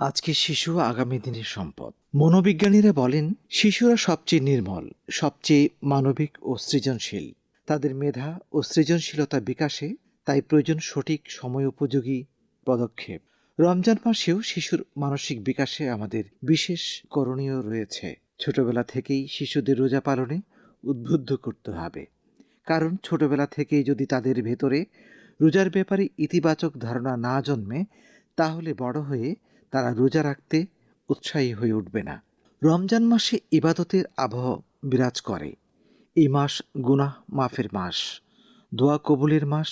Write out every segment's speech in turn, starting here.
আজকের শিশু আগামী দিনের সম্পদ। মনোবিজ্ঞানীরা বলেন শিশুরা সবচেয়ে নির্মল, সবচেয়ে মানবিক ও সৃজনশীল। তাদের মেধা ও সৃজনশীলতা বিকাশে তাই প্রয়োজন সঠিক সময় উপযোগী পদক্ষেপ। রমজান মাসেও শিশুর মানসিক বিকাশে আমাদের বিশেষ করণীয় রয়েছে। ছোটবেলা থেকেই শিশুদের রোজা পালনে উদ্বুদ্ধ করতে হবে, কারণ ছোটবেলা থেকেই যদি তাদের ভেতরে রোজার ব্যাপারে ইতিবাচক ধারণা না জন্মে, তাহলে বড় হয়ে তারা রোজা রাখতে উৎসাহী হয়ে উঠবে না। রমজান মাসে ইবাদতের আবহ বিরাজ করে। এই মাস গুনাহ মাফের মাস, দোয়া কবুলের মাস।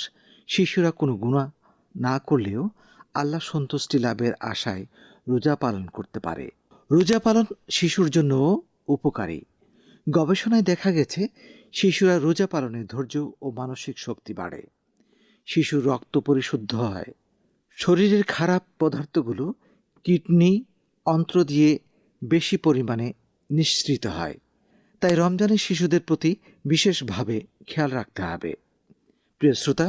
শিশুরা কোনো গুনাহ না করলেও আল্লাহ সন্তুষ্টি লাভের আশায় রোজা পালন করতে পারে। রোজা পালন শিশুর জন্যও উপকারী। গবেষণায় দেখা গেছে শিশুরা রোজা পালনে ধৈর্য ও মানসিক শক্তি বাড়ে। শিশুর রক্ত পরিশুদ্ধ হয়, শরীরের খারাপ পদার্থগুলো কিডনি অন্ত্র দিয়ে বেশি পরিমাণে নিঃসৃত হয়। তাই রমজানে শিশুদের প্রতি বিশেষভাবে খেয়াল রাখতে হবে। প্রিয় শ্রোতা,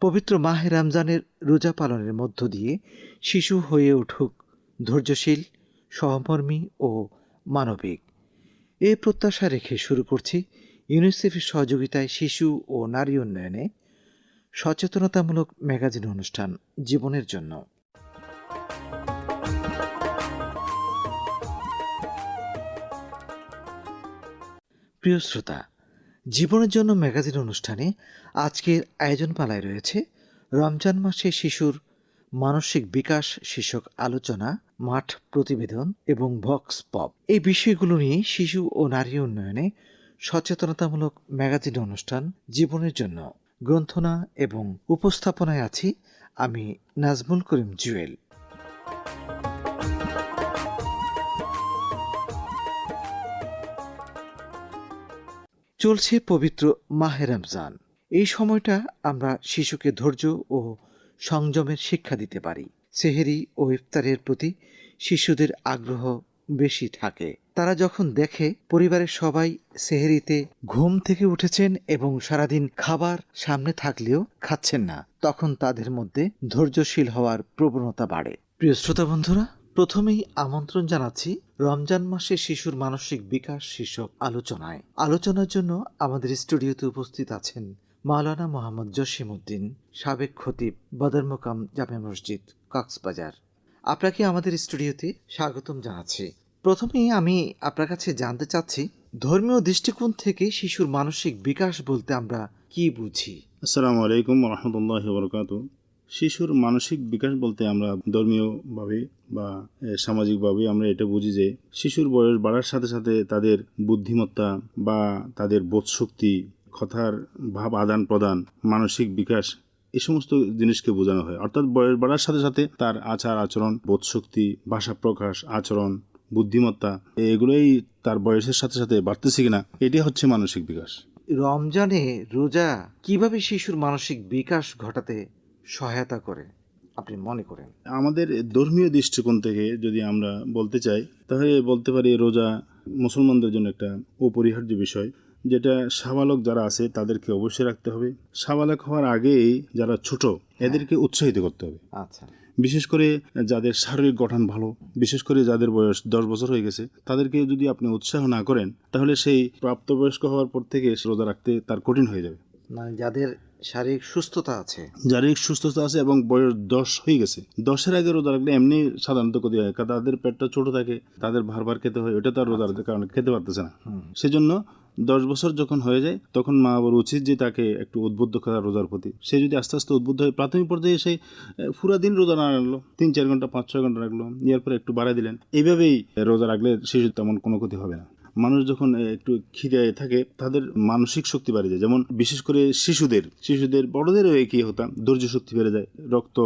পবিত্র মাহে রমজানের রোজা পালনের মধ্য দিয়ে শিশু হয়ে উঠুক ধৈর্যশীল, সহমর্মী ও মানবিক। এই প্রত্যাশা রেখে শুরু করছি ইউনিসেফের সহযোগিতায় শিশু ও নারী উন্নয়নে সচেতনতামূলক ম্যাগাজিন অনুষ্ঠান জীবনের জন্য। প্রিয় শ্রোতা, জীবনের জন্য ম্যাগাজিন অনুষ্ঠানে আজকের আয়োজনমালায় রয়েছে রমজান মাসে শিশুর মানসিক বিকাশ শীর্ষক আলোচনা, মাঠ প্রতিবেদন এবং ভক্স পপ। এই বিষয়গুলো নিয়ে শিশু ও নারী উন্নয়নে সচেতনতামূলক ম্যাগাজিন অনুষ্ঠান জীবনের জন্য গ্রন্থনা এবং উপস্থাপনায় আছি আমি নাজমুল করিম জুয়েল। চলছে পবিত্র মাহে রমজান। এই সময়টা আমরা শিশুকে ধৈর্য ও সংযমের শিক্ষা দিতে পারি। সেহেরি ও ইফতারের প্রতি শিশুদের আগ্রহ বেশি থাকে। তারা যখন দেখে পরিবারের সবাই সেহেরিতে ঘুম থেকে উঠেছেন এবং সারাদিন খাবার সামনে থাকলেও খাচ্ছেন না, তখন তাদের মধ্যে ধৈর্যশীল হওয়ার প্রবণতা বাড়ে। প্রিয় শ্রোতা বন্ধুরা, প্রথমেই আমন্ত্রণ জানাচ্ছি রমজান মাসে শিশুর মানসিক বিকাশ শীর্ষক আলোচনায়। আলোচনার জন্য আমাদের স্টুডিওতে উপস্থিত আছেন মাওলানা মোহাম্মদ জসিমউদ্দিন, সাবেক খতিব, বদর মোকাম জামে মসজিদ, কক্সবাজার। আপনাকে আমাদের স্টুডিওতে স্বাগতম জানাচ্ছি। প্রথমেই আমি আপনার কাছে জানতে চাচ্ছি, ধর্মীয় দৃষ্টিকোণ থেকে শিশুর মানসিক বিকাশ বলতে আমরা কি বুঝি? আসসালামু আলাইকুম রহমতুল্লাহি বরকাতুহু। শিশুর মানসিক বিকাশ বলতে আমরা ধর্মীয়ভাবে বা সামাজিকভাবে আমরা এটা বুঝি যে শিশুর বয়স বাড়ার সাথে সাথে তাদের বুদ্ধিমত্তা বা তাদের বোধশক্তি, কথার ভাব আদান প্রদান, মানসিক বিকাশ, এই সমস্ত জিনিসকে বোঝানো হয়। অর্থাৎ বয়স বাড়ার সাথে সাথে তার আচার আচরণ, বোধশক্তি, ভাষা প্রকাশ, আচরণ, বুদ্ধিমত্তা, এগুলোই তার বয়সের সাথে সাথে বাড়তেছে কিনা, এটি হচ্ছে মানসিক বিকাশ। রমজানে রোজা কিভাবে শিশুর মানসিক বিকাশ ঘটাতে সহায়তা করে আপনি মনে করেন? আমাদের ধর্মীয় দৃষ্টিকোণ থেকে যদি আমরা বলতে চাই, তাহলে বলতে পারি রোজা মুসলমানদের জন্য একটা অপরিহার্য বিষয়, যেটা সাবালক যারা আছে তাদেরকে অবশ্যই রাখতে হবে। সাবালক হওয়ার আগেই যারা ছোট, এদেরকে উৎসাহিত করতে হবে। আচ্ছা, বিশেষ করে যাদের শারীরিক গঠন ভালো, বিশেষ করে যাদের বয়স 10 বছর হয়ে গেছে, তাদেরকে যদি আপনি উৎসাহ না করেন, তাহলে সেই প্রাপ্তবয়স্ক হওয়ার পর থেকে রোজা রাখতে তার কঠিন হয়ে যাবে। মানে যাদের শারীরিক সুস্থতা আছে, শারীরিক সুস্থতা আছে এবং বয়স 10 হয়ে গেছে, 10-এর আগে রোজা রাখলে এমনি সাধারণত ক্ষতি হয়, কারণ তাদের পেটটা ছোট থাকে, তাদের ভার খেতে হয়, ওটা তো আর রোজার কারণে খেতে পারতেছে না। সেজন্য 10 বছর যখন হয়ে যায়, তখন মা বাবার উচিত যে তাকে একটু উদ্বুদ্ধ করা রোজার প্রতি। সে যদি আস্তে আস্তে উদ্বুদ্ধ হয়, প্রাথমিক পর্যায়ে সেই পুরা দিন রোজা না রাখলো, 3-4 ঘন্টা 5-6 ঘন্টা রাখলো, এরপরে একটু বাড়াই দিলেন, এইভাবেই রোজা রাখলে শিশুর তেমন কোনো ক্ষতি হবে না। মানুষ যখন একটু খিদে থাকে, তাদের মানসিক শক্তি বেড়ে যায়। যেমন বিশেষ করে শিশুদের বড়দেরও একই হতাম, ধৈর্য শক্তি বেড়ে যায়, রক্ত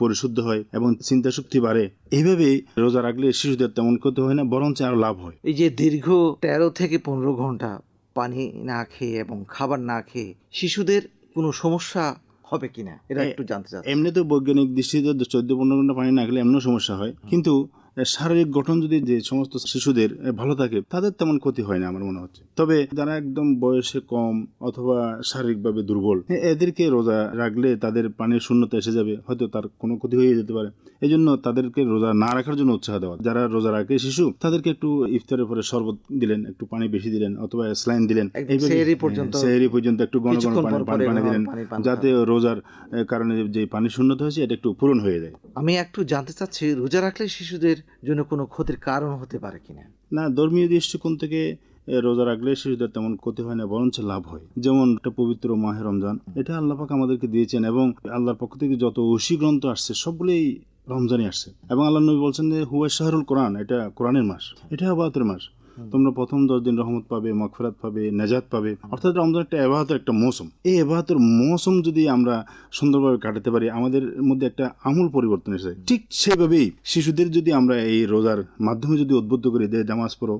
পরিশুদ্ধ হয় এবং চিন্তা শক্তি বাড়ে। এইভাবেই রোজা রাখলে শিশুদের তেমন ক্ষতি হয় না, বরঞ্চ আরো লাভ হয়। এই যে দীর্ঘ 13 থেকে 15 ঘন্টা পানি না খেয়ে এবং খাবার না খেয়ে শিশুদের কোনো সমস্যা হবে কিনা এটা একটু জানতে চাচ্ছি। এমনি তো বৈজ্ঞানিক দৃষ্টিতে 14-15 ঘন্টা পানি না খেলে এমনিও সমস্যা হয়, কিন্তু শারীরিক গঠন যদি যে সমস্ত শিশুদের ভালো থাকে তাদের তেমন ক্ষতি হয় না আমার মনে হচ্ছে। তবে যারা একদম বয়সে কম অথবা শারীরিকভাবে দুর্বল, এদেরকে রোজা রাখলে তাদের পানির শূন্যতা এসে যাবে, হয়তো তার কোনো ক্ষতি হয়ে যেতে পারে। এই জন্য তাদেরকে রোজা না রাখার জন্য উৎসাহ দেওয়া। যারা রোজা রাখে শিশু, তাদেরকে একটু ইফতারের পরে শরবত দিলেন, একটু পানি বেশি দিলেন অথবা স্লাইন দিলেন, সেহরি পর্যন্ত একটু ঘন ঘন পানি দিলেন, যাতে রোজার কারণে যে পানি শূন্যতা হয়েছে এটা একটু পূরণ হয়ে যায়। আমি একটু জানতে চাচ্ছি, রোজা রাখলে শিশুদের জন্য কোনো ক্ষতির কারণ হতে পারে কিনা? না, ধর্মীয় দৃষ্টিকোণ থেকে রোজা রাখলে শিশুদের তেমন ক্ষতি হয় না, বরঞ্চ লাভ হয়। যেমন একটা পবিত্র মাহে রমজান, এটা আল্লাহ পাক আমাদেরকে দিয়েছেন এবং আল্লাহর পক্ষ থেকে যত ওশী গ্রন্থ আসছে সবগুলোই রমজানই আসছে। এবং আল্লাহ নবী বলছেন যে হুয়া শাহরুল কোরআন, এটা কোরআনের মাস, এটা ইবাদতের মাস। তোমরা প্রথম 10 দিন রহমত পাবে, মাগফিরাত পাবে, নাজাত পাবে। অর্থাৎ রমজান একটা ইবাদতের একটা মৌসুম। এই ইবাদতের মৌসুম যদি আমরা সুন্দরভাবে কাটাতে পারি, আমাদের মধ্যে একটা আমূল পরিবর্তন এসে যায়। ঠিক সেভাবেই শিশুদের যদি আমরা এই রোজার মাধ্যমে যদি উদ্বুদ্ধ করি যে নামাজ পড়ো,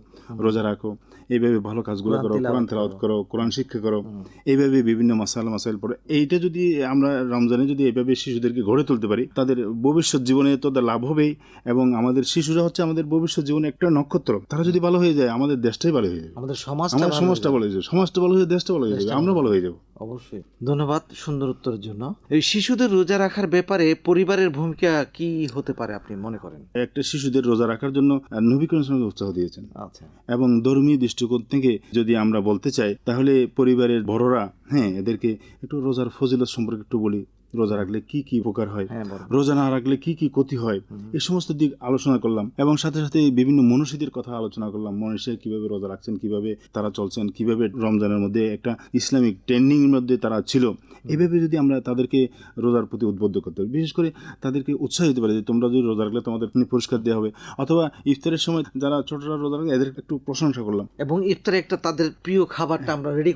রোজা রাখো, এইভাবে ভালো কাজগুলো করো, কোরআন তেলাওয়াত করো, কোরআন শিক্ষা করো, এইভাবে বিভিন্ন মাসাইল পড়ো, এইটা যদি আমরা রমজানে যদি এইভাবে শিশুদেরকে গড়ে তুলতে পারি, তাদের ভবিষ্যৎ জীবনে তো লাভ হবেই। এবং আমাদের শিশুরা হচ্ছে আমাদের ভবিষ্যৎ জীবনে একটা নক্ষত্র। তারা যদি ভালো হয়ে যায়, আমাদের দেশটাই ভালো হয়ে যাবে, আমাদের সমাজটা ভালো হয়ে যাবে, সমাজটা ভালো হয়ে দেশটা ভালো হয়ে যাবে, আমরা ভালো হয়ে যাবো। অবশ্যই। ধন্যবাদ সুন্দর উত্তরের জন্য। এই শিশুদের রোজা রাখার ব্যাপারে পরিবারের ভূমিকা কি হতে পারে আপনি মনে করেন? একটা শিশুদের রোজা রাখার জন্য নবী করিম সাল্লাল্লাহু আলাইহি ওয়াসাল্লাম উৎসাহ দিয়েছেন। আচ্ছা। এবং ধর্মীয় দৃষ্টিকোণ থেকে যদি আমরা বলতে চাই, তাহলে পরিবারের বড়রা এদেরকে একটু রোজার ফজিলত সম্পর্কে একটু বলি। রোজা রাখলে কি কি উপকার হয়, রোজা না রাখলে কি কি ক্ষতি হয়, এই সমস্ত দিক আলোচনা করলাম। এবং সাথে সাথে বিভিন্ন মনীষীদের কথা আলোচনা করলাম। মনীষী কিভাবে রোজা রাখছেন, কিভাবে তারা চলছেন, কিভাবে রমজানের মধ্যে একটা ইসলামিক ট্রেনিং এর মধ্যে তারা ছিল। এইভাবে যদি আমরা তাদেরকে রোজার প্রতি উদ্বুদ্ধ করতে পারি, বিশেষ করে তাদেরকে উৎসাহ দিতে পারি যে তোমরা যদি রোজা রাখলে তোমাদের পুরস্কার দেওয়া হবে, অথবা ইফতারের সময় যারা ছোটরা রোজা রাখলে এদের একটু প্রশংসা করলাম এবং ইফতারে একটা তাদের প্রিয় খাবারটা আমরা রেডি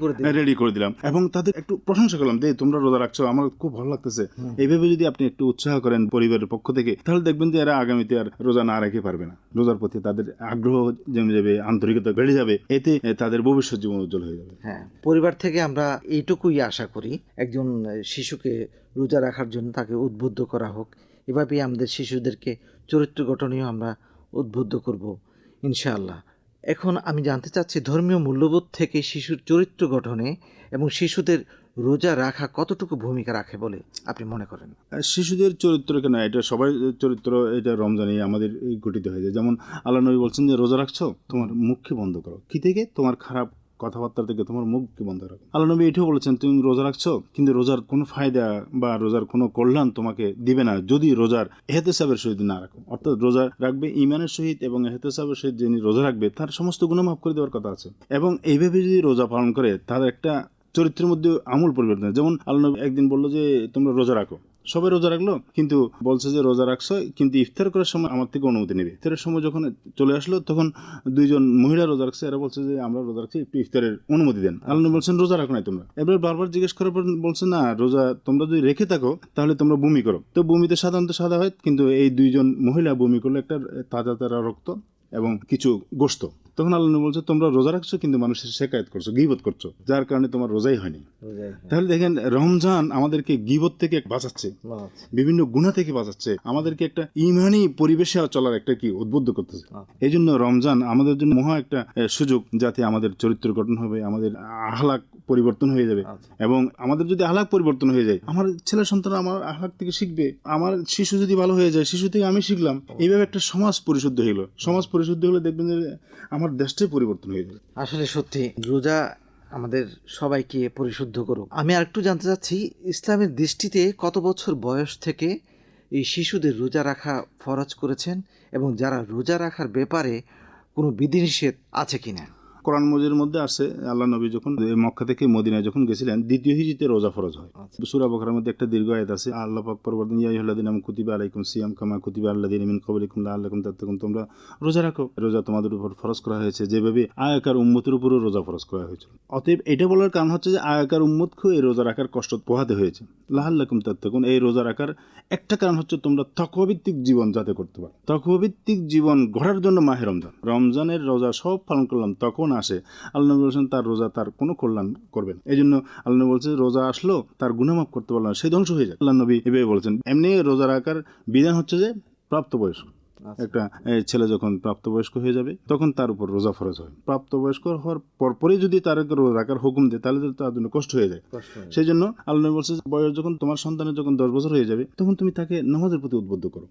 করে দিলাম এবং তাদের একটু প্রশংসা করলাম যে তোমরা রোজা রাখছো, আমার খুব ভালো লাগতেছে। এইভাবে যদি আপনি একটু উৎসাহ করেন পরিবারের পক্ষ থেকে, তাহলে দেখবেন যে এরা আগামীতে আর রোজা না রেখে পারবে না। রোজার প্রতি তাদের আগ্রহ জমে যাবে, আন্তরিকতা বেড়ে যাবে, এতে তাদের ভবিষ্যৎ জীবন উজ্জ্বল হয়ে যাবে। হ্যাঁ, পরিবার থেকে আমরা এইটুকুই আশা করি, একজন শিশুকে রোজা রাখার জন্য তাকে উদ্বুদ্ধ করা হোক। এভাবেই আমাদের শিশুদেরকে চরিত্র গঠনেও আমরা উদ্বুদ্ধ করব ইনশাআল্লাহ। এখন আমি জানতে চাচ্ছি, ধর্মীয় মূল্যবোধ থেকে শিশুর চরিত্র গঠনে এবং শিশুদের রোজা রাখা কতটুকু ভূমিকা রাখে বলে আপনি মনে করেন? শিশুদের চরিত্র কেন, এটা সবাই চরিত্র, এটা রমজানে আমাদের গঠিত হয়ে যায়। যেমন আল্লাহ নবী বলছেন যে রোজা রাখছো, তোমার মুখকে বন্ধ করো। কি থেকে? তোমার খারাপ কথাবার্তা থেকে তোমার মুখকে বন্ধ রাখো। আল্লাহ নবী এটাও বলেছেন তুমি রোজা রাখছো, কিন্তু রোজার কোনো ফায়দা বা রোজার কোনো কল্যাণ তোমাকে দিবে না যদি রোজার এহতেসাবের সহিত না রাখো। অর্থাৎ রোজা রাখবে ইমানের সহিত এবং এহতেসাবের সহিত যিনি রোজা রাখবে তার সমস্ত গুনাহ মাফ করে দেওয়ার কথা আছে। এবং এইভাবে যদি রোজা পালন করে, তাদের একটা চরিত্রের মধ্যে আমূল পরিবর্তন। যেমন আল্লাহ নবী একদিন বললো যে তোমরা রোজা রাখো, সবাই রোজা রাখলো, কিন্তু বলছে যে রোজা রাখছো, কিন্তু ইফতার করার সময় আমার থেকে অনুমতি নেবে। ইফতারের সময় যখন চলে আসলো, তখন দুইজন মহিলা রোজা রাখছে, এরা বলছে যে আমরা রোজা রাখছি, একটু ইফতারের অনুমতি দেন। আল্লাহ নবী বলছেন রোজা রাখো নাই তোমরা। এবার বারবার জিজ্ঞেস করার পর বলছে না, রোজা তোমরা যদি রেখে থাকো তাহলে তোমরা বমি করো। তো বমিতে সাধারণত সাদা হয়, কিন্তু এই দুইজন মহিলা বমি করলো একটা তাজা তাজা রক্ত এবং কিছু গোশত। তখন আল্লাহ নবী বলছে তোমরা রোজা রাখছো, কিন্তু মানুষের শেকায়ত করছো, গীবত করছো, যার কারণে তোমার রোজাই হয়নি। তাহলে দেখেন, রমজান আমাদেরকে গীবত থেকে বাঁচাচ্ছে, বিভিন্ন গুনাহ থেকে বাঁচাচ্ছে, আমাদেরকে একটা ইমানি পরিবেশে চলার একটা কি উদ্বুদ্ধ করতেছে। এই জন্য রমজান আমাদের জন্য মহা একটা সুযোগ, যাতে আমাদের চরিত্র গঠন হবে, আমাদের আহলাক পরিবর্তন হয়ে যাবে। এবং আমাদের যদি আহলাক পরিবর্তন হয়ে যায়, আমার ছেলে সন্তান আমার আহলাক থেকে শিখবে, আমার শিশু যদি ভালো হয়ে যায়, শিশু থেকে আমি শিখলাম, এইভাবে একটা সমাজ পরিশুদ্ধ হইলো। সমাজ পরিশুদ্ধ হলে দেখবেন যে আমার দেশটাই পরিবর্তন হয়ে যাবে। আসলে সত্যি রোজা আমাদের সবাইকে পরিশুদ্ধ করুক। আমি আরেকটু জানতে চাচ্ছি, ইসলামের দৃষ্টিতে কত বছর বয়স থেকে এই শিশুদের রোজা রাখা ফরজ করেছেন, এবং যারা রোজা রাখার ব্যাপারে কোনো বিধিনিষেধ আছে কিনা? কোরআন মজিদের মধ্যে আছে, আল্লাহ নবী যখন মক্কা থেকে মদিনায় যখন গেছিলেন, দ্বিতীয় হিজরিতে রোজা ফরজ হয়। সূরা বাকারার মধ্যে একটা দীর্ঘ আয়াত আছে, আল্লাহ পাক পরবর্তী ইয়া আইয়ুহাল্লাযীনা কুতিবা আলাইকুম সিয়াম কামা কুতিবা আলাল্লাযীনা মিন ক্বাবলিকুম লাআল্লাকুম তাত্তাকুন, তোমরা রোজা রাখো, রোজা তোমাদের উপর ফরজ করা হয়েছে যেভাবে আয়াকার উম্মতের উপরও রোজা ফরজ করা হয়েছে। অতএব এটা বলার কারণ হচ্ছে যে আয়াকার উম্মতকে এই রোজা রাখার কষ্ট পোহাতে হয়েছে। লাআল্লাকুম তাত্তাকুন, এই রোজা রাখার একটা কারণ হচ্ছে তোমরা তাকওয়াভিত্তিক জীবন যাতে করতে পারো। তাকওয়াভিত্তিক জীবন গড়ার জন্য মাহে রমজানের রোজা সব পালন করলাম, তখন আসে আল্লাহ নবী বলছেন তার রোজা তার কোনো কল্যাণ করবেন। এই জন্য আল্লাহ নবী বলছে রোজা আসলো, তার গুনাহ মাফ করতে পারলো না, সে ধ্বংস হয়ে যায়। আল্লাহ নবী এভাবে বলছেন। এমনি রোজা রাখার বিধান হচ্ছে যে প্রাপ্ত বয়স, একটা ছেলে যখন প্রাপ্তবয়স্ক হয়ে যাবে তখন তার উপর রোজা ফরজ হয়। প্রাপ্তবয়স্ক হওয়ার পরপরই যদি তার রোজা রাখার হুকুম দেয় তাহলে তার জন্য কষ্ট হয়ে যায়। সেই জন্য আল্লাহ নবী বলছে, বয়স যখন তোমার সন্তানের যখন 10 বছর হয়ে যাবে তখন তুমি তাকে নামাজের প্রতি উদ্বুদ্ধ করো।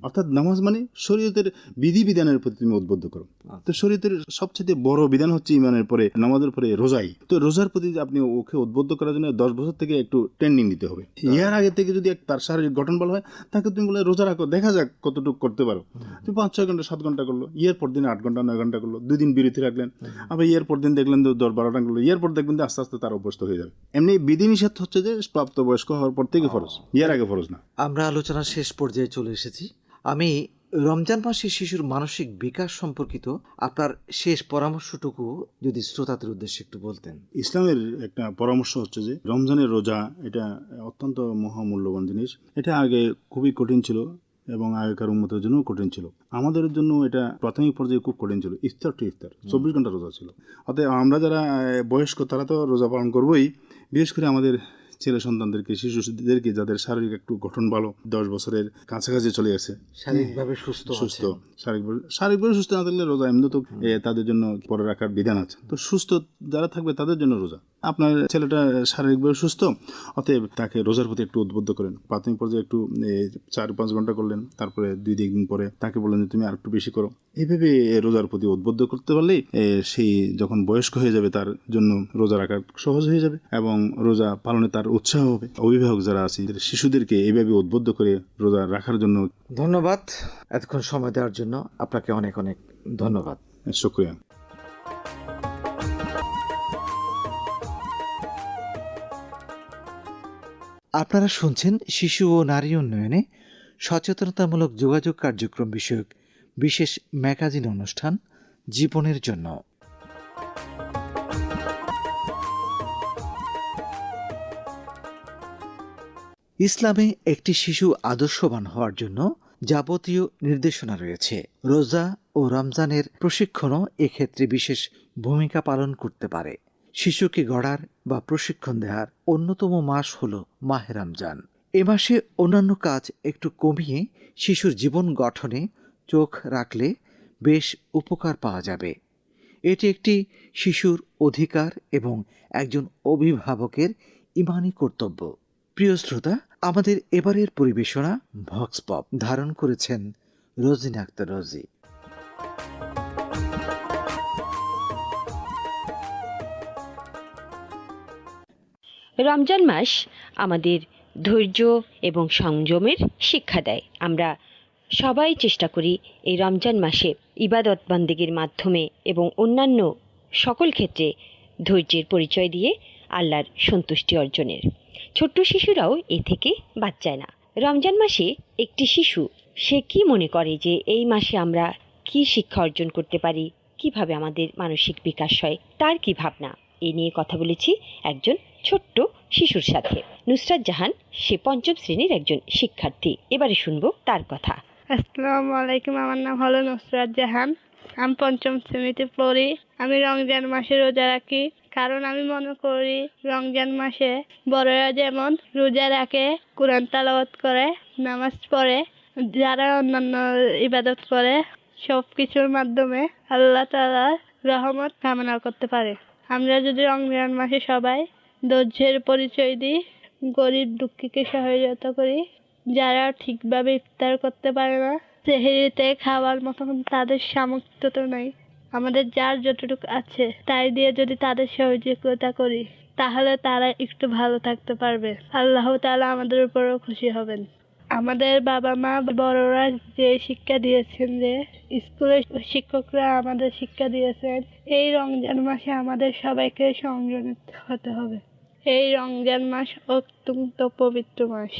অর্থাৎ নামাজ মানে শরীয়তের বিধিবিধানের প্রতি তুমি উদ্বুদ্ধ করো। তো শরীয়তের সবচেয়ে বড় বিধান হচ্ছে ইমানের পরে, নামাজের পরে রোজাই। তো রোজার প্রতি আপনি ওকে উদ্বুদ্ধ করার জন্য 10 বছর থেকে একটু ট্রেনিং নিতে হবে। ইয়ার আগে থেকে যদি তার শারীরিক গঠন ভালো হয় তাকে তুমি বলে রোজা রাখো, দেখা যাক কতটুকু করতে পারো। তুমি 5-6 ঘন্টা 7 ঘন্টা করলো, ইয়ার পর দিন 8 ঘন্টা 9 ঘন্টা করলো, 2 দিন বিরতি রাখলেন, আবার ইয়ার পর দিন দেখলেন 10-12 ঘন্টা করলো, ইয়ার পর দেখবেন আস্তে আস্তে তার অভ্যস্ত হয়ে যাবে। এমনি বিধিনিষেধ হচ্ছে যে প্রাপ্তবয়স্ক হওয়ার পর থেকে ফরজ, ইয়ার আগে ফরজ না। আমরা আলোচনার শেষ পর্যায়ে চলে এসেছি। আমি রমজান মাসে শিশুর মানসিক বিকাশ সম্পর্কিত আপনার শেষ পরামর্শটুকু যদি শ্রোতাদের উদ্দেশ্যে একটু বলতেন। ইসলামের একটা পরামর্শ হচ্ছে যে রমজানের রোজা এটা অত্যন্ত মহামূল্যবান জিনিস। এটা আগে খুবই কঠিন ছিল এবং আগেকার উম্মতের জন্য কঠিন ছিল। আমাদের জন্য এটা প্রাথমিক পর্যায়ে খুব কঠিন ছিল। ইফতার টু ইফতার 24 ঘন্টা রোজা ছিল। অতএব আমরা যারা বয়স্ক তারা তো রোজা পালন করবোই, বিশেষ করে আমাদের ছেলে সন্তানদেরকে, শিশুদেরকে যাদের শারীরিক একটু গঠন ভালো, 10 বছরের কাছাকাছি চলে গেছে, শারীরিকভাবে সুস্থ, শারীরিকভাবে সুস্থ না থাকলে রোজা এমনি তো তাদের জন্য পরে রাখার বিধান আছে। তো সুস্থ যারা থাকবে তাদের জন্য রোজা। আপনার ছেলেটা শারীরিকভাবে সুস্থ, অতএব তাকে রোজার প্রতি একটু উদ্বুদ্ধ করেন। প্রাথমিক পর্যায়ে একটু 4-5 ঘন্টা করলেন, তারপরে 2-3 দিন পরে তাকে বললেন যে তুমি আর একটু বেশি করো। এইভাবে রোজার প্রতি উদ্বুদ্ধ করতে পারলেই সেই যখন বয়স্ক হয়ে যাবে তার জন্য রোজা রাখা সহজ হয়ে যাবে এবং রোজা পালনে তার উৎসাহ হবে। অভিভাবক যারা আছে শিশুদেরকে এইভাবে উদ্বুদ্ধ করে রোজা রাখার জন্য। ধন্যবাদ এতক্ষণ সময় দেওয়ার জন্য, আপনাকে অনেক অনেক ধন্যবাদ। শুকরিয়া। আপনারা শুনছেন শিশু ও নারী উন্নয়নে সচেতনতামূলক যোগাযোগ কার্যক্রম বিষয়ক বিশেষ ম্যাগাজিন অনুষ্ঠান জীবনের জন্য। ইসলামে একটি শিশু আদর্শবান হওয়ার জন্য যাবতীয় নির্দেশনা রয়েছে। রোজা ও রমজানের প্রশিক্ষণও এক্ষেত্রে বিশেষ ভূমিকা পালন করতে পারে। শিশুকে গড়ার বা প্রশিক্ষণ দেওয়ার অন্যতম মাস হল মাহে রমজান। এ মাসে অন্যান্য কাজ একটু কমিয়ে শিশুর জীবন গঠনে চোখ রাখলে বেশ উপকার পাওয়া যাবে। এটি একটি শিশুর অধিকার এবং একজন অভিভাবকের ঈমানি কর্তব্য। প্রিয় শ্রোতা, আমাদের এবারের পরিবেশনা ভক্স পপ ধারণ করেছেন রোজিনা আক্তার রোজি। রমজান মাস আমাদের ধৈর্য এবং সংযমের শিক্ষা দেয়। আমরা সবাই চেষ্টা করি এই রমজান মাসে ইবাদত বন্দেগীর মাধ্যমে এবং অন্যান্য সকল ক্ষেত্রে ধৈর্যের পরিচয় দিয়ে আল্লাহর সন্তুষ্টি অর্জনের। ছোট্ট শিশুরাও এ থেকে বাদ যায় না। রমজান মাসে একটি শিশু সে কি মনে করে যে এই মাসে আমরা কি শিক্ষা অর্জন করতে পারি, কিভাবে আমাদের মানসিক বিকাশ হয়, তার কি ভাবনা, এই নিয়ে কথা বলেছি একজন ছোট্ট শিশুর সাথে। নুসরাত জাহান, সে 5ম শ্রেণীর একজন শিক্ষার্থী। এবারে শুনবো তার কথা। আসসালামু আলাইকুম, আমার নাম হলো নুসরাত জাহান। আমি 5ম শ্রেণীতে পড়ি। আমি রমজান মাসে রোজা রাখি, কারণ আমি মনে করি রমজান মাসে বড়রা যেমন রোজা রাখে, কোরআন তেলাওয়াত করে, নামাজ পড়ে, যারা অন্যান্য ইবাদত করে, সব কিছুর মাধ্যমে আল্লাহ তাআলার রহমত কামনা করতে পারে। আমরা যদি রমজান মাসে সবাই ধৈর্যের পরিচয় দিই, গরিব দুঃখীকে সহায়তা করি, যারা ঠিকভাবে ইফতার করতে পারে না, সেহরিতে খাওয়ার মতন তাদের সামর্থ্য তো নেই, আমাদের যার যতটুকু আছে তাই দিয়ে যদি তাদের সহযোগিতা করি তাহলে তারা একটু ভালো থাকতে পারবে। আল্লাহ তাআলা আমাদের উপরও খুশি হবেন। আমাদের বাবা মা বড়রা যে শিক্ষা দিয়েছেন, যে স্কুলের শিক্ষকরা আমাদের শিক্ষা দিয়েছেন, এই রমজান মাসে আমাদের সবাইকে সংযমিত হতে হবে। এই রমজান মাস অত্যন্ত পবিত্র মাস।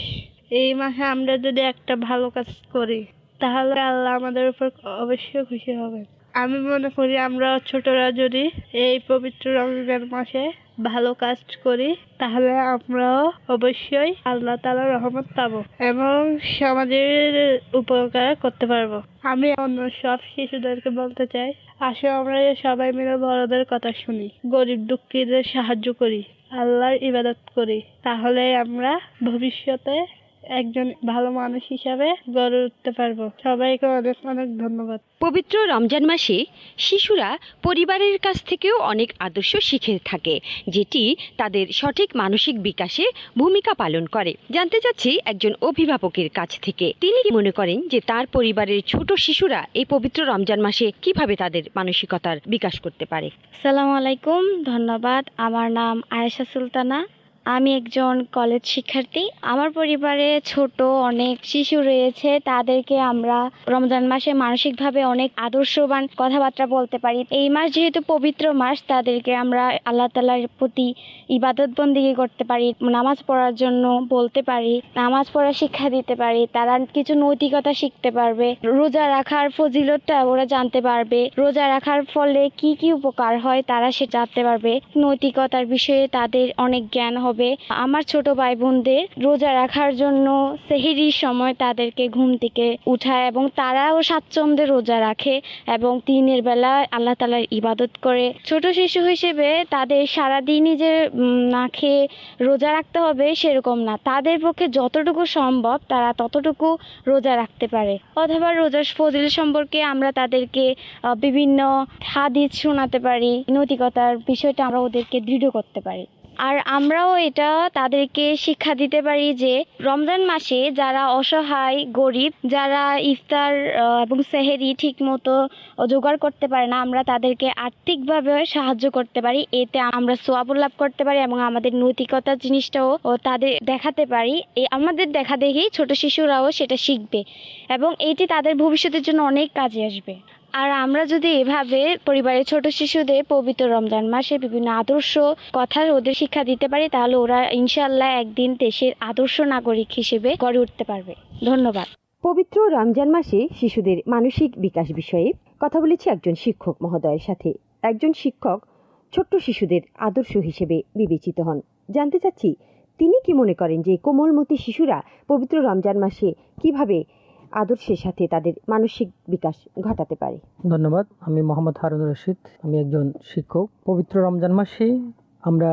এই মাসে আমরা যদি একটা ভালো কাজ করি তাহলে আল্লাহ আমাদের উপর অবশ্যই খুশি হবেন। আমি মনে করি আমরা ছোটরা যদি এই পবিত্র রমজান মাসে ভালো কাজ করি তাহলে আমরাও অবশ্যই আল্লাহ তাআলার রহমত পাবো এবং সমাজের উপকার করতে পারবো। আমি অন্য সব শিশুদেরকে বলতে চাই, আসো আমরা সবাই মিলে বড়দের কথা শুনি, গরিব দুঃখীদের সাহায্য করি, আল্লাহর ইবাদত করি, তাহলে আমরা ভবিষ্যতে একজন ভালো মানুষ হিসাবে গড়ে উঠতে পারবো। সবাইকে অনেক অনেক ধন্যবাদ। পবিত্র রমজান মাসে শিশুরা পরিবারের কাছ থেকেও অনেক আদর্শ শিখে থাকে, যেটি তাদের সঠিক মানসিক বিকাশে ভূমিকা পালন করে। জানতে চাচ্ছি একজন অভিভাবকের কাছ থেকে, তিনি কি মনে করেন যে তার পরিবারের ছোট শিশুরা এই পবিত্র রমজান মাসে কিভাবে তাদের মানসিকতার বিকাশ করতে পারে? আসসালামু আলাইকুম, ধন্যবাদ। আমার নাম আয়েশা সুলতানা। আমি একজন কলেজ শিক্ষার্থী। আমার পরিবারে ছোট অনেক শিশু রয়েছে, তাদেরকে আমরা রমজান মাসে মানসিকভাবে অনেক আদর্শবান কথাবার্তা বলতে পারি। এই মাস যেহেতু পবিত্র মাস, তাদেরকে আমরা আল্লাহ তাআলার প্রতি ইবাদত বন্দেগী করতে পারি, নামাজ পড়ার জন্য বলতে পারি, নামাজ পড়ার শিক্ষা দিতে পারি। তারা কিছু নৈতিকতা শিখতে পারবে, রোজা রাখার ফজিলতটা ওরা জানতে পারবে, রোজা রাখার ফলে কি কি উপকার হয় তারা সে জানতে পারবে, নৈতিকতার বিষয়ে তাদের অনেক জ্ঞান হবে। আমার ছোট ভাই বোনদের রোজা রাখার জন্য সেহরির সময় তাদেরকে ঘুম থেকে উঠায় এবং তারাও স্বাচ্ছন্দ্যে রোজা রাখে এবং দিনের বেলা আল্লাহ তাআলার ইবাদত করে। ছোট শিশু হিসেবে তাদের সারাদিনই যে না খেয়ে রোজা রাখতে হবে সেরকম না, তাদের পক্ষে যতটুকু সম্ভব তারা ততটুকু রোজা রাখতে পারে। অথবা রোজার ফজিল সম্পর্কে আমরা তাদেরকে বিভিন্ন হাদিস শোনাতে পারি, নৈতিকতার বিষয়টা আমরা ওদেরকে দৃঢ় করতে পারি। আর আমরাও এটা তাদেরকে শিক্ষা দিতে পারি যে রমজান মাসে যারা অসহায় গরিব, যারা ইফতার এবং সেহেরি ঠিক মতো জোগাড় করতে পারে না, আমরা তাদেরকে আর্থিকভাবে সাহায্য করতে পারি। এতে আমরা সওয়াব লাভ করতে পারি এবং আমাদের নৈতিকতার জিনিসটাও তাদের দেখাতে পারি। আমাদের দেখা দেখি ছোট শিশুরাও সেটা শিখবে এবং এটি তাদের ভবিষ্যতের জন্য অনেক কাজে আসবে। আর আমরা যদি এভাবে পরিবারের ছোট শিশুদের পবিত্র রমজান মাসে বিভিন্ন আদর্শ কথা ওদের শিক্ষা দিতে পারি, তাহলে ওরা ইনশাআল্লাহ একদিন দেশের আদর্শ নাগরিক হিসেবে গড়ে উঠতে পারবে। ধন্যবাদ। পবিত্র রমজান মাসে শিশুদের মানসিক বিকাশ বিষয়ে কথা বলেছি একজন শিক্ষক মহোদয়ের সাথে। একজন শিক্ষক ছোট্ট শিশুদের আদর্শ হিসেবে বিবেচিত হন। জানতে চাচ্ছি তিনি কি মনে করেন যে কোমলমতি শিশুরা পবিত্র রমজান মাসে কিভাবে আদর্শের সাথে তাদের মানসিক বিকাশ ঘটাতে পারে। ধন্যবাদ। আমি মোহাম্মদ হারুনুর রশিদ, আমি একজন শিক্ষক। পবিত্র রমজান মাসে আমরা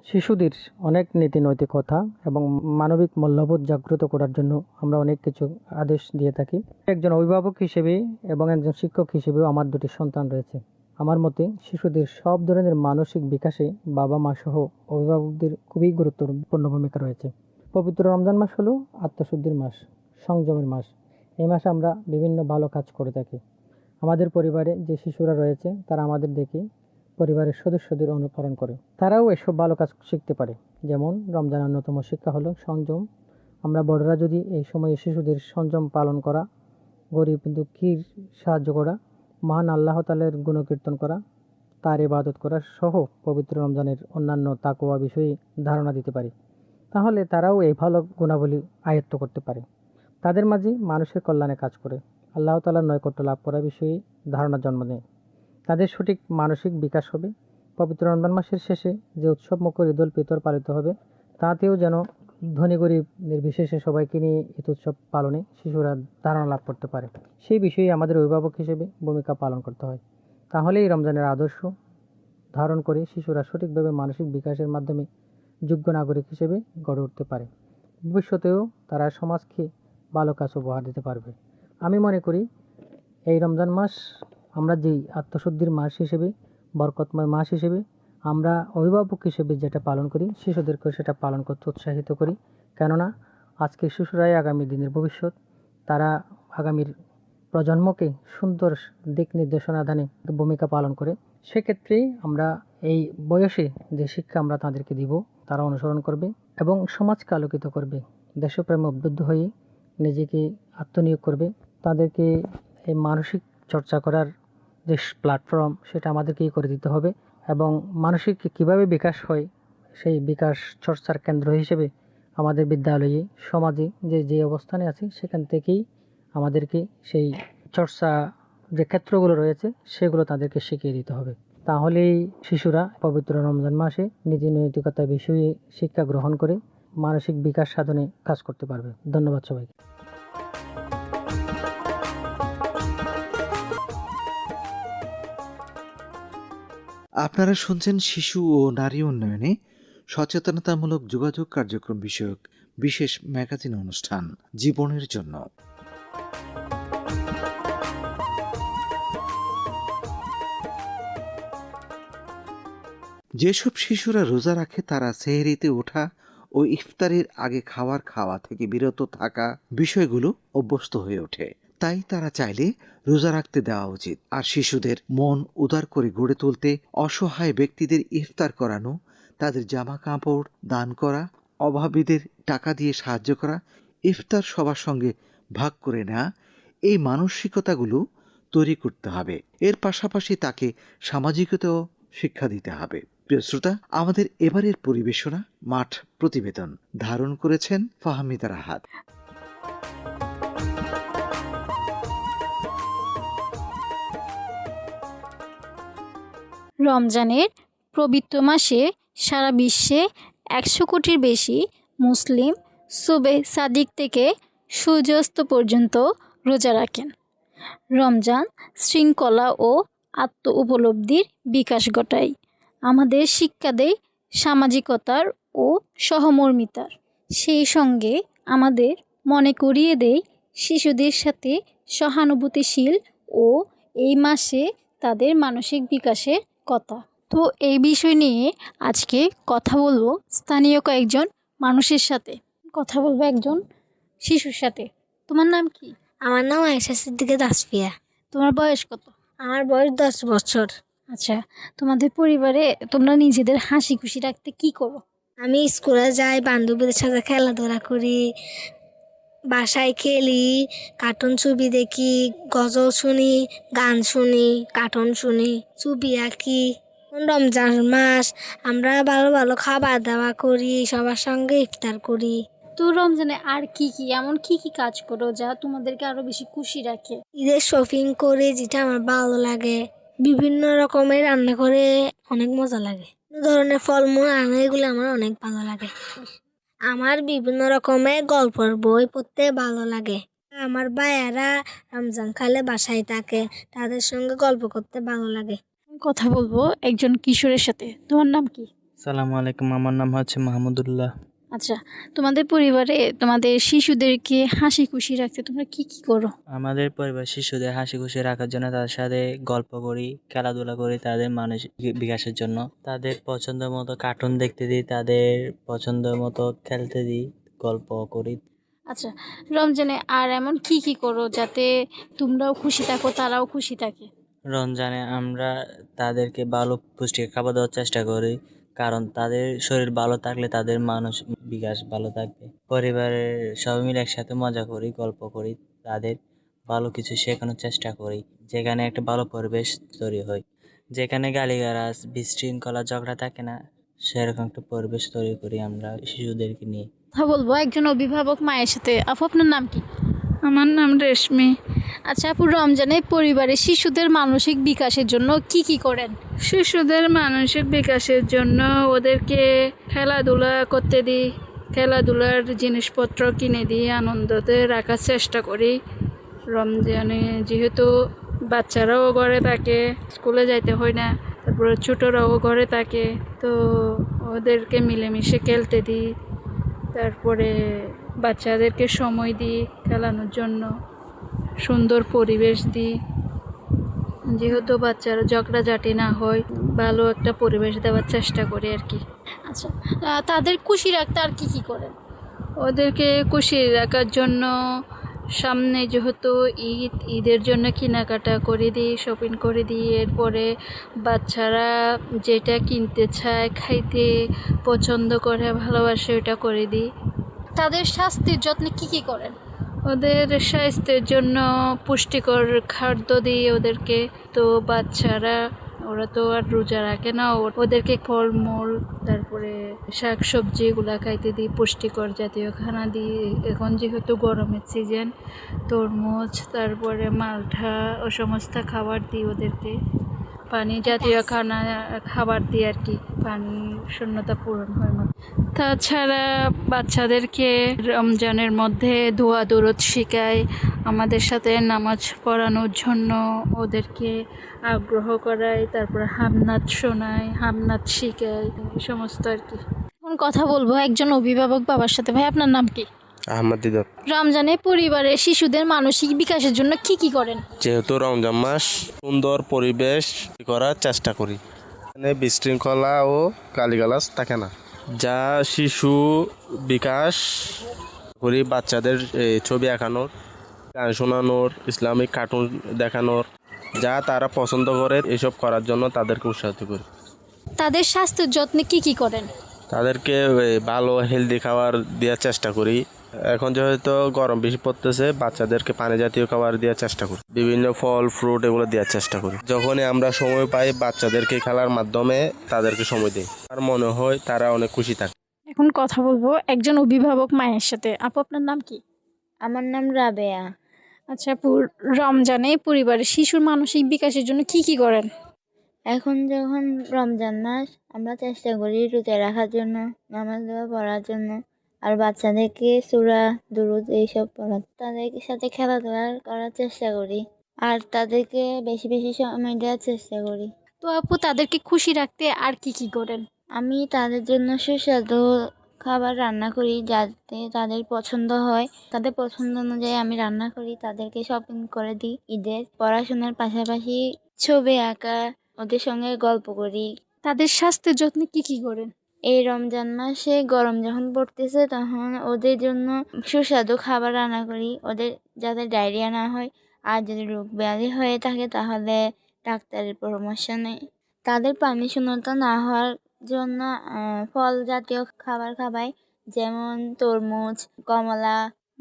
শিশুদের অনেক নীতি নৈতিকতা এবং মানবিক মূল্যবোধ জাগ্রত করার জন্য আমরা অনেক কিছু আদেশ দিয়ে থাকি। একজন অভিভাবক হিসেবে এবং একজন শিক্ষক হিসেবেও আমার দুটি সন্তান রয়েছে। আমার মতে শিশুদের সব ধরনের মানসিক বিকাশে বাবা মা সহ অভিভাবকদের খুবই গুরুত্বপূর্ণ ভূমিকা রয়েছে। পবিত্র রমজান মাস হলো আত্মশুদ্ধির মাস, সংযমের মাস। এই মাসে আমরা বিভিন্ন ভালো কাজ করে থাকি। আমাদের পরিবারে যে শিশুরা রয়েছে তারা আমাদের দেখে পরিবারের সদস্যদের অনুকরণ করে, তারাও এসব ভালো কাজ শিখতে পারে। যেমন রমজানের অন্যতম শিক্ষা হলো সংযম। আমরা বড়রা যদি এই সময়ে শিশুদের সংযম পালন করা, গরিব দুঃখীর সাহায্য করা, মহান আল্লাহ তাআলার গুণকীর্তন করা, তার ইবাদত করা সহ পবিত্র রমজানের অন্যান্য তাকওয়া বিষয়ে ধারণা দিতে পারি, তাহলে তারাও এই ভালো গুণাবলী আয়ত্ত করতে পারে। তাদের মাঝে মানুষের কল্যাণে কাজ করে আল্লাহ তাআলার নৈকট্য লাভ করার বিষয়ে ধারণা জন্ম নেয়। তাদের সঠিক মানসিক বিকাশ হবে। পবিত্র রমজান মাসের শেষে যে উৎসব মুখর ঈদ উল ফিতর পালিত হবে, তাতেও যেন ধনী গরিব নির্বিশেষে সবাইকে নিয়ে ঈদ উৎসব পালনে শিশুরা ধারণা লাভ করতে পারে, সেই বিষয়ে আমাদের অভিভাবক হিসেবে ভূমিকা পালন করতে হয়। তাহলেই রমজানের আদর্শ ধারণ করে শিশুরা সঠিকভাবে মানসিক বিকাশের মাধ্যমে যোগ্য নাগরিক হিসেবে গড়ে উঠতে পারে। ভবিষ্যতেও তারা সমাজকে ভালো কাজ উপহার দিতে পারবে। আমি মনে করি এই রমজান মাস আমরা যেই আত্মশুদ্ধির মাস হিসেবে, বরকতময় মাস হিসেবে আমরা অভিভাবক হিসেবে যেটা পালন করি, শিশুদেরকেও সেটা পালন করতে উৎসাহিত করি। কেননা আজকে শিশুরাই আগামী দিনের ভবিষ্যৎ। তারা আগামীর প্রজন্মকে সুন্দর দিক নির্দেশনা দানে ভূমিকা পালন করে। সেক্ষেত্রে আমরা এই বয়সে যে শিক্ষা আমরা তাদেরকে দিব, তারা অনুসরণ করবে এবং সমাজকে আলোকিত করবে। দেশপ্রেমে উদ্বুদ্ধ হয়ে নিজেকে আত্মনিয়োগ করবে। তাদেরকে এই মানসিক চর্চা করার যে প্ল্যাটফর্ম, সেটা আমাদেরকেই করে দিতে হবে এবং মানসিক কীভাবে বিকাশ হয় সেই বিকাশ চর্চার কেন্দ্র হিসেবে আমাদের বিদ্যালয়ে, সমাজে যে অবস্থানে আছে সেখান থেকেই আমাদেরকে সেই চর্চা যে ক্ষেত্রগুলো রয়েছে সেগুলো তাদেরকে শিখিয়ে দিতে হবে। তাহলেই শিশুরা পবিত্র রমজান মাসে নীতি নৈতিকতা বিষয়ে শিক্ষা গ্রহণ করে মানসিক বিকাশ সাধনে কাজ করতে পারবে। ধন্যবাদ সবাইকে। আপনারা শুনছেন শিশু ও নারী উন্নয়নে সচেতনতামূলক যোগাযোগ কার্যক্রম বিষয়ক বিশেষ ম্যাগাজিন অনুষ্ঠান জীবনের জন্য। যেসব শিশুরা রোজা রাখে তারা সেহরিতে ওঠা ও ইফতারের আগে খাওয়া থেকে বিরত থাকা বিষয়গুলো অভ্যস্ত হয়ে ওঠে। তাই তারা চাইলে রোজা রাখতে দেওয়া উচিত। আর শিশুদের মন উদার করে গড়ে তুলতে অসহায় ব্যক্তিদের ইফতার করানো, তাদের জামা কাপড় দান করা, অভাবীদের টাকা দিয়ে সাহায্য করা, ইফতার সবার সঙ্গে ভাগ করে নেওয়া, এই মানসিকতাগুলো তৈরি করতে হবে। এর পাশাপাশি তাকে সামাজিকতাও শিক্ষা দিতে হবে। প্রিয় শ্রোতা, আমাদের এবারের পরিবেশনা মাঠ প্রতিবেদন ধারণ করেছেন ফাহমিদা রাহাত। রমজানের পবিত্র মাসে সারা বিশ্বে 100 কোটির বেশি মুসলিম সুবে সাদিক থেকে সূর্যাস্ত পর্যন্ত রোজা রাখেন। রমজান শৃঙ্খলা ও আত্ম উপলব্ধির বিকাশ ঘটায়, আমাদের শিক্ষা দেয় সামাজিকতার ও সহমর্মিতার। সেই সঙ্গে আমাদের মনে করিয়ে দেয় শিশুদের সাথে সহানুভূতিশীল ও এই মাসে তাদের মানসিক বিকাশের কথা। তো এই বিষয় নিয়ে আজকে কথা বলবো স্থানীয় কয়েকজন মানুষের সাথে। কথা বলবো একজন শিশুর সাথে। তোমার নাম কি? আমার নাম আয়েশা সিদ্দিকা তাসফিয়া। তোমার বয়স কত? আমার বয়স 10 বছর। আচ্ছা, তোমাদের পরিবারে তোমরা নিজেদের হাসি খুশি রাখতে কি করো? আমি স্কুলে যাই, বান্ধবীদের সাথে খেলাধুলা করি, বাসায় খেলি, কার্টুন ছবি দেখি, গজল শুনি, গান শুনি, কার্টুন শুনি, ছবি আঁকি। রমজান মাস আমরা ভালো ভালো খাবার দাবার করি, সবার সঙ্গে ইফতার করি। তো রমজানে আর কি এমন কি কাজ করো যা তোমাদেরকে আরো বেশি খুশি রাখে? ঈদের শপিং করে, যেটা আমার ভালো লাগে। বিভিন্ন রকমের রান্না করে অনেক মজা লাগে। ধরনের ফলমূল আনা, এগুলো আমার অনেক ভালো লাগে। আমার বিভিন্ন রকমের গল্পের বই পড়তে ভালো লাগে। আমার ভাইয়ারা রমজান খালে বাসায় থাকে, তাদের সঙ্গে গল্প করতে ভালো লাগে। কথা বলবো একজন কিশোরের সাথে। তোমার নাম কি? সালামু আলাইকুম, আমার নাম হচ্ছে মাহমুদুল্লাহ। আচ্ছা, তোমাদের পরিবারে তোমাদের শিশুদেরকে হাসি খুশি রাখতে তোমরা কি করো? আমাদের পরিবার শিশুদের হাসি খুশি রাখার জন্য তাদের সাথে গল্প করি, খেলাধুলা করি, তাদের মানসিক বিকাশের জন্য তাদের পছন্দ মতো কার্টুন দেখতে দিই, তাদের পছন্দ মতো খেলতে দিই, গল্প করি। আচ্ছা, রমজানে আর এমন কি করো যাতে তোমরাও খুশি থাকো, তারাও খুশি থাকে? রমজানে আমরা তাদেরকে ভালো পুষ্টিকর খাবার দেওয়ার চেষ্টা করি, কারণ তাদের শরীর ভালো থাকলে তাদের মানসিক বিকাশ ভালো থাকবে। পরিবারের সবাই মিলে একসাথে মজা করি, গল্প করি, তাদের ভালো কিছু শেখানোর চেষ্টা করি, যেখানে একটা ভালো পরিবেশ তৈরি হয়, যেখানে গালিগালাজ বিশৃঙ্খলা ঝগড়া থাকে না, সেরকম একটা পরিবেশ তৈরি করি আমরা শিশুদেরকে নিয়ে। কথা বলবো একজন অভিভাবক মায়ের সাথে। আপু, আপনার নাম কি? আমার নাম রেশমি। আচ্ছা আপু, রমজানে পরিবারের শিশুদের মানসিক বিকাশের জন্য কি করেন? শিশুদের মানসিক বিকাশের জন্য ওদেরকে খেলাধুলা করতে দিই, খেলাধুলার জিনিসপত্র কিনে দিই, আনন্দতে রাখার চেষ্টা করি। রমজানে যেহেতু বাচ্চারাও ঘরে থাকে, স্কুলে যাইতে হয় না, তারপরে ছোটরাও ঘরে থাকে, তো ওদেরকে মিলেমিশে খেলতে দিই। তারপরে বাচ্চাদেরকে সময় দিই খেলানোর জন্য, সুন্দর পরিবেশ দিই, যেহেতু বাচ্চারা ঝগড়াঝাটি না হয়, ভালো একটা পরিবেশ দেওয়ার চেষ্টা করি আর কি। আচ্ছা, তাদের খুশি রাখতে আর কি করেন? ওদেরকে খুশি রাখার জন্য সামনে যেহেতু ঈদের জন্য কেনাকাটা করে দিই, শপিং করে দিই। এরপরে বাচ্চারা যেটা কিনতে চায়, খাইতে পছন্দ করে, ভালোবাসে, ওটা করে দিই। তাদের স্বাস্থ্যের যত্নে কি করেন? ওদের স্বাস্থ্যের জন্য পুষ্টিকর খাদ্য দিই ওদেরকে। তো বাচ্চারা ওরা তো আর রোজা রাখে না, ওদেরকে ফলমূল, তারপরে শাক সবজি এগুলা খাইতে দিই, পুষ্টিকর জাতীয় খানা দিই। এখন যেহেতু গরমের সিজন, তরমুজ, তারপরে মালটা, ও সমস্ত খাবার দিই ওদেরকে। পানি জাতীয় খাবার দিই আর কি, পানি শূন্যতা পূরণ হয় না। তাছাড়া বাচ্চাদেরকে রমজানের মধ্যে দোয়া দরুদ শেখাই, আমাদের সাথে নামাজ পড়ানোর জন্য ওদেরকে আগ্রহ করাই, তারপরে হামনাত শোনাই, হামনাত শেখাই, এই সমস্ত আর কি। এখন কথা বলবো একজন অভিভাবক বাবার সাথে। ভাই, আপনার নাম কি? আহমদ দিদার। রমজানে পরিবারের শিশুদের মানসিক বিকাশের জন্য কি কি করেন? যেহেতু রমজান মাস, সুন্দর পরিবেশ করার চেষ্টা করি। এখানে বিশৃঙ্খলা ও গালিগালাজ থাকে না, যা শিশু বিকাশ করি। বাচ্চাদের ছবি আঁকানোর, গান শোনানোর, ইসলামিক কার্টুন দেখানোর, যা তারা পছন্দ করে এসব করার জন্য তাদেরকে উৎসাহিত করি। তাদের স্বাস্থ্যের যত্নে কি কি করেন? তাদেরকে ভালো হেলদি খাবার দেওয়ার চেষ্টা করি। এখন যেহেতু গরম বেশি পড়তেছে, বাচ্চাদেরকে পানি জাতীয় খাবার দেওয়ার চেষ্টা করি। বিভিন্ন ফল ফ্রুট এগুলো দেওয়ার চেষ্টা করি। যখনই আমরা সময় পাই বাচ্চাদেরকে খেলার মাধ্যমে তাদেরকে সময় দিই। আর মনে হয় তারা অনেক খুশি থাকে। এখন কথা বলবো একজন অভিভাবক মায়ের সাথে। আপু, আপনার নাম কি? আমার নাম রাবেয়া। আচ্ছা আপু, রমজানে পরিবারের শিশুর মানসিক বিকাশের জন্য কি কি করেন? এখন যখন রমজান মাস, আমরা চেষ্টা করি রোজা রাখার জন্য, নামাজ পড়ার জন্য, আর বাচ্চাদেরকে সূরা দুরুদ এইসব পড়া, তাদের সাথে খেলাধুলা করার চেষ্টা করি, আর তাদেরকে বেশি বেশি সময় দেওয়ার চেষ্টা করি। তো আপু, তাদেরকে খুশি রাখতে আর কি কি করেন? আমি তাদের জন্য সুস্বাদু খাবার রান্না করি, যাতে তাদের পছন্দ হয়। তাদের পছন্দ অনুযায়ী আমি রান্না করি, তাদেরকে শপিং করে দিই ঈদের। পড়াশোনার পাশাপাশি ছবি আঁকা, ওদের সঙ্গে গল্প করি। তাদের স্বাস্থ্যের যত্নে কি কি করেন? এই রমজান মাসে গরম যখন পড়তেছে তখন ওদের জন্য সুস্বাদু খাবার রান্না করি, ওদের যাতে ডায়রিয়া না হয়। আর যদি রোগ ব্যাধি হয়ে থাকে তাহলে ডাক্তারের পরামর্শ নেই। তাদের পানি শূন্যতা না হওয়ার জন্য ফল জাতীয় খাবার খাওয়াই, যেমন তরমুজ, কমলা,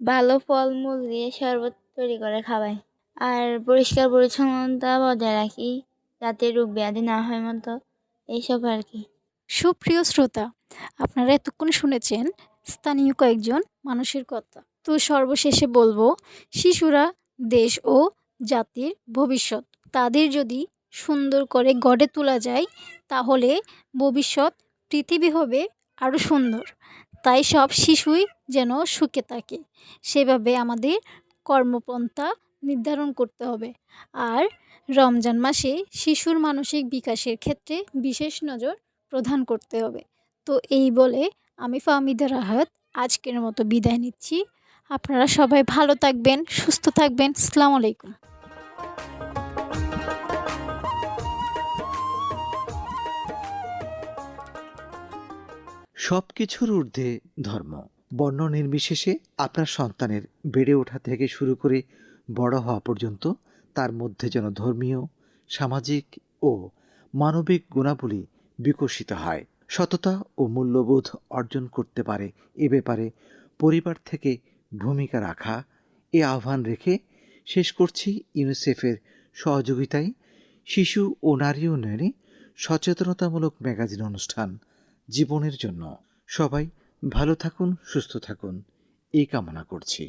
ভালো ফলমূল দিয়ে শরবত তৈরি করে খাওয়াই। আর পরিষ্কার পরিচ্ছন্নতা বজায় রাখি, যাতে রোগ ব্যাধি না হয় মতো, এইসব আর কি। সুপ্রিয় শ্রোতা, আপনারা এতক্ষণ শুনেছেন স্থানীয় কয়েকজন মানুষের কথা। তো সর্বশেষে বলবো, শিশুরা দেশ ও জাতির ভবিষ্যৎ। তাদের যদি সুন্দর করে গড়ে তোলা যায় তাহলে ভবিষ্যৎ পৃথিবী হবে আরও সুন্দর। তাই সব শিশুই যেন সুখে থাকে, সেভাবে আমাদের কর্মপন্থা নির্ধারণ করতে হবে। আর রমজান মাসে শিশুর মানসিক বিকাশের ক্ষেত্রে বিশেষ নজর প্রদান করতে হবে। তো এই বলে আমি ফাহমিদা রাহাত আজকের মতো বিদায় নিচ্ছি। আপনারা সবাই ভালো থাকবেন, সুস্থ থাকবেন। আসসালামু আলাইকুম। সব কিছুর ঊর্ধ্বে ধর্ম। বর্ণ নির্বিশেষে আপনার সন্তানের বেড়ে ওঠা থেকে শুরু করে বড় হওয়া পর্যন্ত তার মধ্যে যেন ধর্মীয়, সামাজিক ও মানবিক গুণাবলী বিকশিত হয়, সততা ও মূল্যবোধ অর্জন করতে পারে। এ ব্যাপারে পরিবার থেকে ভূমিকা রাখা, এ আহ্বান রেখে শেষ করছি ইউনিসেফের সহযোগিতায় শিশু ও নারী উন্নয়নে সচেতনতামূলক ম্যাগাজিন অনুষ্ঠান জীবনের জন্য। সবাই ভালো থাকুন, সুস্থ থাকুন, এই কামনা করছি।